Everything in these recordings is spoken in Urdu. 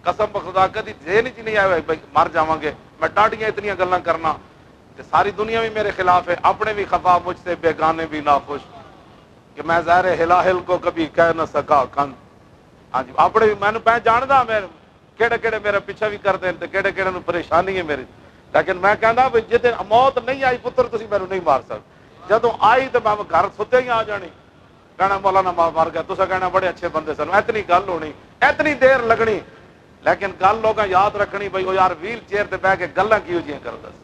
قسم بخدا کدی ذہن چ نہیں آیا بھائی مر جاواں گے، میں ڈاڈیاں اتنی گلاں کرنا کہ ساری دنیا بھی میرے خلاف ہے، اپنے بھی خفا مجھ سے، بیگانے بھی ناخوش، کہ میں ظاہر ہلاہل کو کبھی کہہ نہ سکا کن. ہاں جی اپنے بھی میں جاندا میں کہڑے کہڑے میرے پیچھے بھی کرتے ہیں کہڑے کہڑے نوں پریشانی ہے میری، لیکن میں کہندا بھائی جے موت نہیں آئی پتر تسی مینوں نہیں مار سکتے، جدوں آئی تو میں گھر ستے ہی آ جانی، کہنا مولانا مر گیا، تسا کہنا بڑے اچھے بندے سن، اتنی گل ہونی، اتنی دیر لگنی، لیکن گل لوگاں یاد رکھنی بھائی وہ یار ویل چیئر تے بیٹھ کے گلاں کیوں جیاں کردا سی.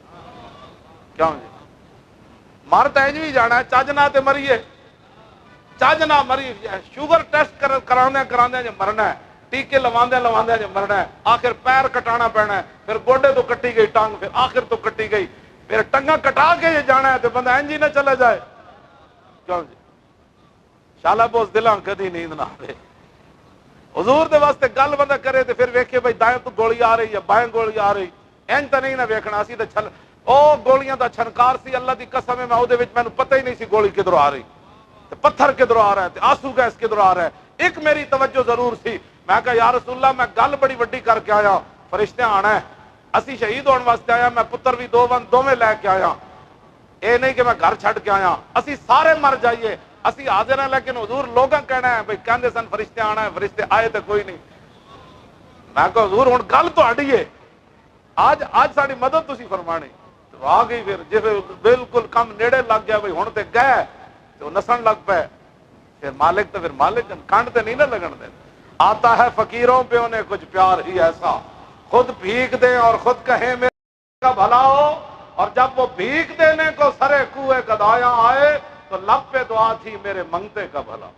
کیوں جی مر تے انج بھی جانا ہے، چج نہ تے مریے، چج نہ مری، شوگر ٹیسٹ کراندے جو مرنا ہے، ٹیکے لواندے جو مرنا ہے، آخر پیر کٹانا پینا ہے، پھر گوڈے تو کٹی گئی ٹانگ، پھر آخر تو کٹی گئی، پھر ٹنگاں کٹا کے یہ جانا ہے تو بندہ انج ہی نہ چلا جائے. کیوں جی شالا بوس دلاں کدی نیند نہ آئے. حضور دے واسطے گل بندہ کرے تو پھر ویکھے بھائی دائیں تو گولی آ رہی ہے بائیں گولی آ رہی، انج تو نہیں نہ ویکھنا اسی تے چھل او گولیاں دا چھنکار سی، اللہ دی قسم ہے میں او دے وچ مینوں پتہ ہی نہیں سی گولی کدھروں آ رہی، تے پتھر کدھروں آ رہا ہے تے آنسو گیس کدھروں آ رہا ہے. ایک میری توجہ ضرور سی، میں کہا یا رسول اللہ میں گل بڑی وڈی کر کے آیا، فرشتے آنا ہے، اسی شہید ہونے واسطے آیا، میں پتر بھی دوویں لے کے آیا، اے نہیں کہ میں گھر چھڈ کے آیا، اسی سارے مر جائیے اسی حاضر ہیں، لیکن حضور لوگاں کہنا ہے بھائی کہندے سن فرشتے آنا ہے، فرشتے آئے تو کوئی نہیں. میں کہا حضور ہن گل تہاڈی ہے، آج ساری مدد تسی فرمانی. تو آ گئی پھر جی بالکل کم نیڑے لگ گیا بھائی ہن تے گئے تو نسن لگ پے، پھر مالک تو پھر مالک کانڈ تے نہیں نہ لگن دے. آتا ہے فقیروں پہ انہیں کچھ پیار ہی ایسا، خود بھیک دیں اور خود کہیں میرا بھلا ہو، اور جب وہ بھیک دینے کو سرے کوئے گدایا آئے تو لب پہ دعا تھی میرے منگتے کا بھلا.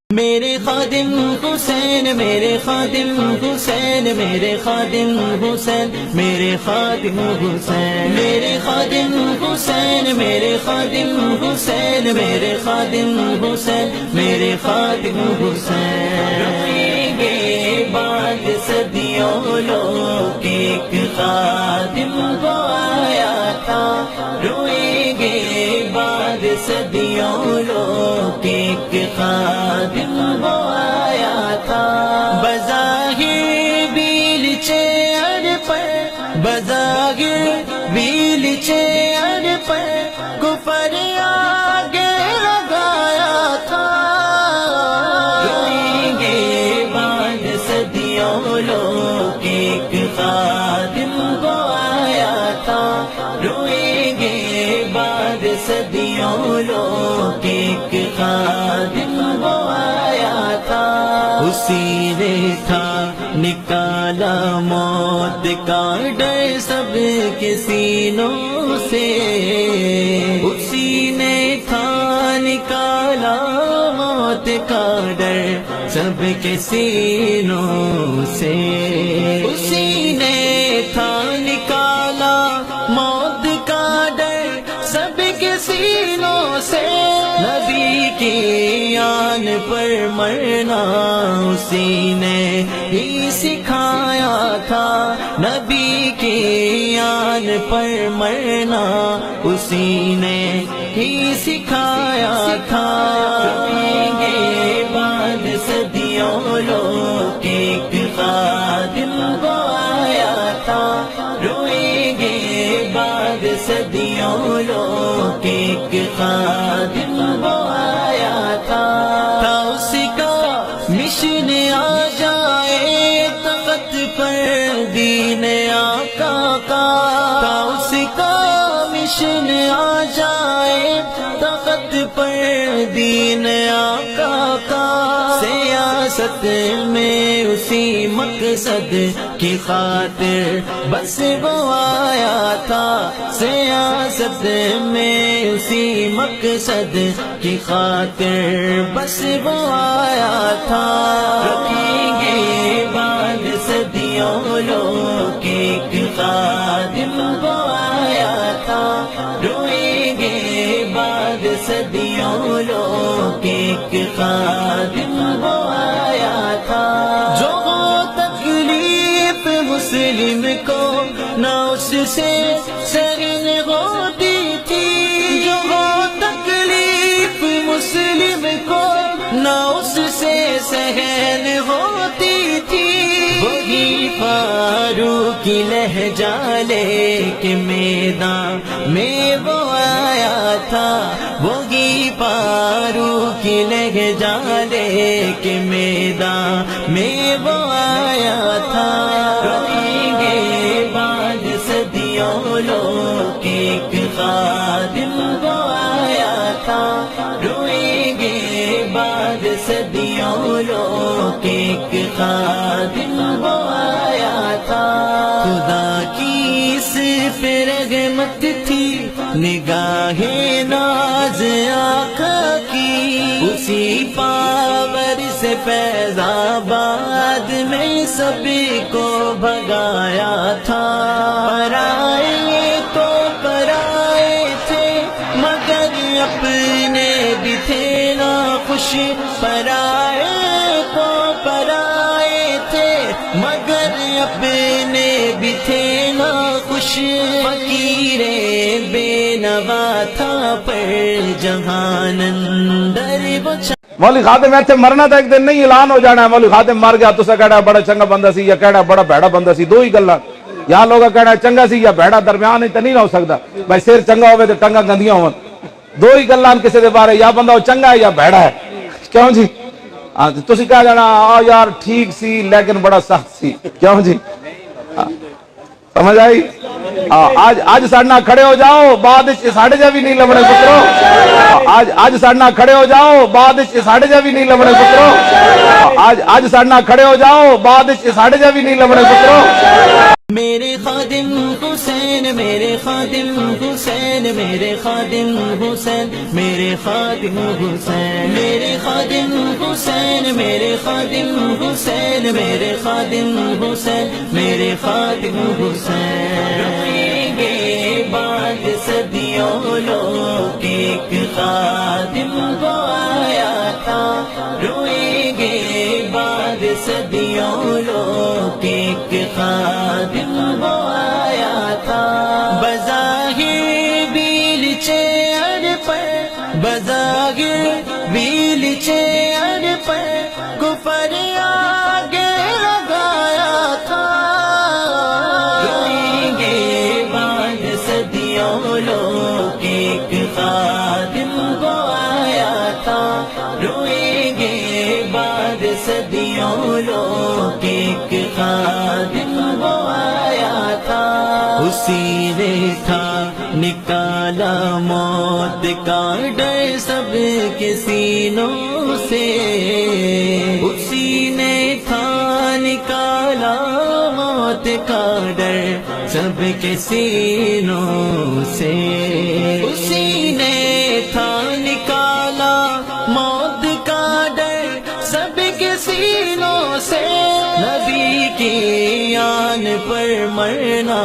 میرے خادم حسین، میرے خادم حسین، میرے خادم حسین، میرے خادم حسین، میرے خادم حسین، میرے خادم حسین، میرے خادم حسین، میرے خادم حسین. روئیں گے بعد صدیوں لوگ ایک خادم کو آیا تھا، روئیں گے بعد صدیوں لوگ ایک خادم وہ آیا تھا. بظاہر بیل چیئر پر، بظاہر بیل چیئر پر کفر آگے لگایا تھا. روئیں گے بعد صدیوں لوگ ایک خادم وہ آیا تھا، روئیں گے بعد صدیوں لوگ ایک خادم وہ آیا تھا. اسی نے تھا نکالا موت کا ڈر سب کے سینوں سے، اسی نے تھا نکالا موت کا ڈر سب کے سینوں سے، اسی نے تھا نکالا موت کا ڈر سب کے سینوں سے. نبی کی آن پر مرنا اسی نے ہی سکھایا تھا، نبی کی آن پر مرنا اسی نے ہی سکھایا تھا. روئیں گے بعد صدیوں لوگ ایک خادم وہ آیا تھا، روئیں گے بعد صدیوں لوگ ایک خادم وہ آیا تھا. اس کا مشن آ جائے تخت پر دین آقا کا، اس کا مشن آ جائے تخت پر دین آقا کا. سیاست میں اسی مقصد کی خاطر بس وہ آیا تھا، سیاست میں اسی مقصد کی خاطر بس وہ آیا تھا. رکھیں گے بعد صدیوں لوگ ایک خادم وہ آیا تھا، روئیں گے بعد صدیوں لوگ ایک خادم وہ آیا تھا. جو تکلیف مسلم کو نہ اس سے سہن ہوتی تھی، جو تکلیف مسلم کو نہ اس سے سہن ہوتی تھی. کی لہجہ لے کے میدان میں وہ آیا تھا، وہی پارو کی لہجہ لے کے میدان میں وہ آیا تھا۔ روئیں گے بعد صدیوں لوگ ایک خادم وہ آیا تھا، روئیں گے بعد صدیوں لوگ ایک خادم وہ آیا تھا۔ خدا کی صرف رحمت تھی، نگاہ ناز آقا کی، اسی پاور سے فیض آباد میں سبھی کو بھگایا تھا۔ پرائے تو پرائے تھے مگر اپنے بھی تھے نا خوش، پرائے تو پرائے تھے مگر اپنے بھی تھے نا خوش۔ فقیر بے نوا تھا پر جہان اندر وہ مولوی خادم ایتھے مرنا تو ایک دن نہیں، اعلان ہو جانا ہے مولوی خادم مر گیا، تسا کہڑا بڑا چنگا بندہ سی یا کہڑا بڑا بھڑا بندہ سی، دو ہی گلاں۔ یا لوگ کہنا چنگا سی یا بھڑا، درمیان تو نہیں ہو سکتا بھائی، سر چنگا ہوئے تو ٹنگا گندیاں ہون، دو ہی گلاں کسی دے بارے، یا بندہ وہ چنگا ہے یا بھڑا ہے، کیوں جی؟ تسی کہہ جانا آ یار ٹھیک سی لیکن بڑا سخت سی، کیوں جی؟ سمجھ آئی؟ آج ساڑھنا کھڑے ہو جاؤ، بعد ساڑھے جا بھی نہیں لبنے پترو، آج ساڑھنا کھڑے ہو جاؤ، بعد ساڑھے جا بھی نہیں لبنے پترو، آج ساڑھنا کھڑے ہو جاؤ، بعد ساڑھے جا بھی نہیں لبنے پترو۔ میرے خادم حسین، میرے خادم حسین، میرے خادم حسین، میرے خادم حسین، میرے خادم حسین، میرے خادم حسین، میرے خادم حسین، میرے خادم حسین۔ روئیں گے بعد صدیوں لوگ ایک خادم وہ آیا تھا، روئیں گے بعد صدیوں لوگ ایک خادم وہ آیا تھا۔ بظاہر ویل چیئر پر، بظاہر ویل چیئر پر کفر آگے لگایا تھا، روئیں گے بعد صدیوں لوگ ایک خادم وہ آیا تھا، روئیں گے بعد صدیوں لوگ ایک خادم وہ آیا تھا۔ اسی نے تھا نکالا موت کا ڈر سب کے سینوں سے، اسی نے تھا نکالا موت کا ڈر سب کے سینوں سے، اسی نے تھا نکالا موت کا ڈر سب کے سینوں سے۔ نبی کی آن پر مرنا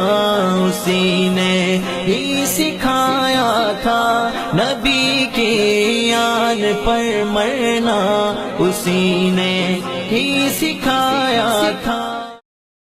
اسی نے ہی سکھایا تھا، نبی کی آن پر مرنا اسی نے ہی سکھایا تھا۔